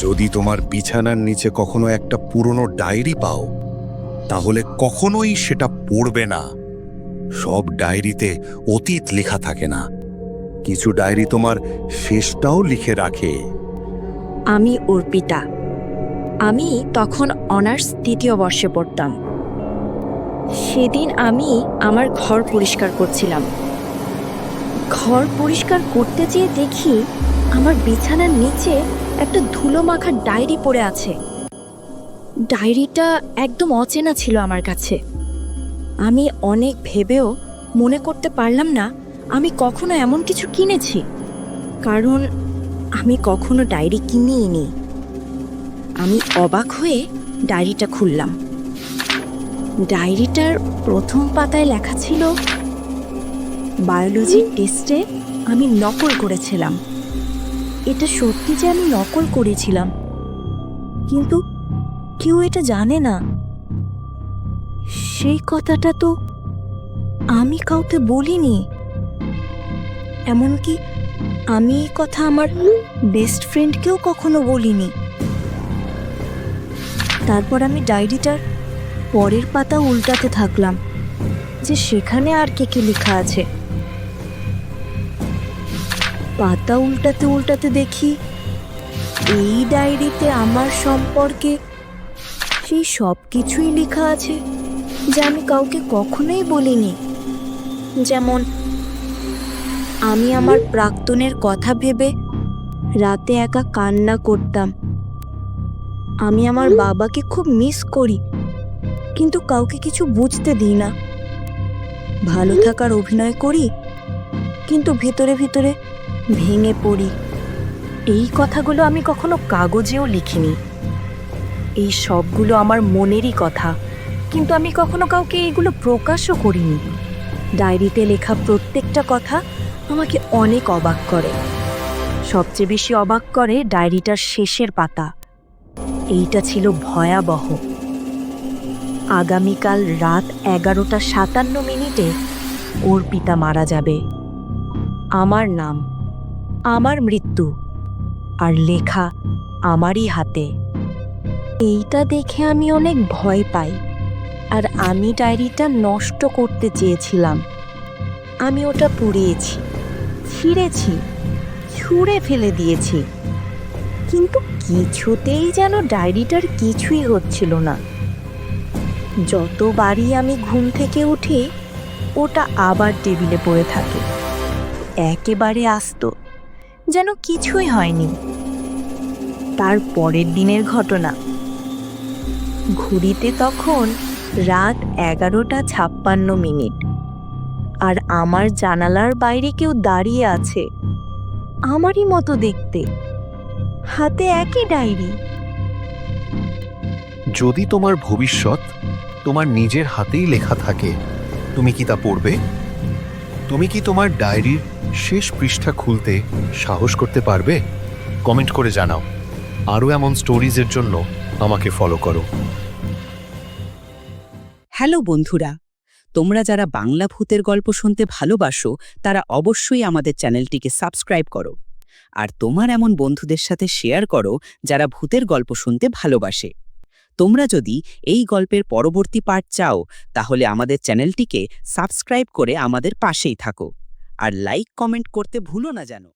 যদি তোমার বিছানার নিচে কখনো একটা পুরনো ডায়েরি পাও, তাহলে কখনোই সেটা পড়বে না। সব ডায়েরিতে অতীত লেখা থাকে না, কিছু ডায়েরি তোমার শেষটাও লিখে রাখে। আমি অর্পিতা। আমি তখন অনার্স ৩য় বর্ষে পড়তাম। সেদিন আমি আমার ঘর পরিষ্কার করছিলাম। ঘর পরিষ্কার করতে যেয়ে দেখি আমার বিছানার নিচে একটা ধুলো মাখা ডায়েরি পড়ে আছে। ডায়েরিটা একদম অচেনা ছিল আমার কাছে। আমি অনেক ভেবেও মনে করতে পারলাম না আমি কখনো এমন কিছু কিনেছি, কারণ আমি কখনো ডায়েরি কিনিই নি। আমি অবাক হয়ে ডায়েরিটা খুললাম। ডায়েরিটার প্রথম পাতায় লেখা ছিল, বায়োলজির টেস্টে আমি নকল করেছিলাম। এটা সত্যি যে আমি নকল করেছিলাম, কিন্তু কেউ এটা জানে না। সেই কথাটা তো আমি কাউকে বলিনি। এমনকি আমি এই কথা আমার বেস্ট ফ্রেন্ডকেও কখনো বলিনি। তারপর আমি ডায়েরিটার পরের পাতা উল্টাতে থাকলাম যে সেখানে আর কে কে লেখা আছে। পাতা উল্টাতে উল্টাতে দেখি এই ডায়েরিতে আমার সম্পর্কে সেই সব কিছুই লেখা আছে যা আমি কাউকে কখনোই বলিনি। যেমন, আমি আমার প্রাক্তনের কথা ভেবে রাতে একা কান্না করতাম। আমি আমার বাবাকে খুব মিস করি, কিন্তু কাউকে কিছু বুঝতে দিই না। ভালো থাকার অভিনয় করি, কিন্তু ভেতরে ভেতরে ভেঙে পড়ি। এই কথাগুলো আমি কখনো কাগজেও লিখিনি। এই সবগুলো আমার মনেরই কথা, কিন্তু আমি কখনো কাউকে এইগুলো প্রকাশও করিনি। ডায়েরিতে লেখা প্রত্যেকটা কথা আমাকে অনেক অবাক করে। সবচেয়ে বেশি অবাক করে ডায়েরিটার শেষের পাতা। এইটা ছিল ভয়াবহ। আগামীকাল রাত 11:57 অর্পিতা মারা যাবে। আমার নাম, আমার মৃত্যু, আর লেখা আমারই হাতে। এইটা দেখে আমি অনেক ভয় পাই, আর আমি ডায়েরিটা নষ্ট করতে চেয়েছিলাম। আমি ওটা পুড়িয়েছি, ছিঁড়েছি, ছুঁড়ে ফেলে দিয়েছি, কিন্তু কিছুতেই যেন ডায়েরিটার কিছুই হচ্ছিল না। যতবারই আমি ঘুম থেকে উঠি, ওটা আবার টেবিলে পড়ে থাকে, একেবারে আস্ত, যেন কিছুই হয়নি। তার পরের দিনের ঘটনা। ঘড়িতে তখন রাত 11:56, আর আমার জানালার বাইরে কেউ দাঁড়িয়ে আছে, আমারই মতো দেখতে, হাতে একই ডায়েরি। যদি তোমার ভবিষ্যৎ তোমার নিজের হাতেই লেখা থাকে, তুমি কি তা পড়বে? তুমি কি তোমার ডায়েরির শেষ পৃষ্ঠা খুলতে সাহস করতে পারবে? কমেন্ট করে জানাও। আরও এমন স্টোরিজের জন্য আমাকে ফলো করো। হ্যালো বন্ধুরা, তোমরা যারা বাংলা ভূতের গল্প শুনতে ভালোবাসো তারা অবশ্যই আমাদের চ্যানেলটিকে সাবস্ক্রাইব করো, আর তোমার এমন বন্ধুদের সাথে শেয়ার করো যারা ভূতের গল্প শুনতে ভালোবাসে। তোমরা যদি এই গল্পের পরবর্তী পার্ট চাও, তাহলে আমাদের চ্যানেলটিকে সাবস্ক্রাইব করে আমাদের পাশেই থাকো, আর লাইক কমেন্ট করতে ভুলো না যেন।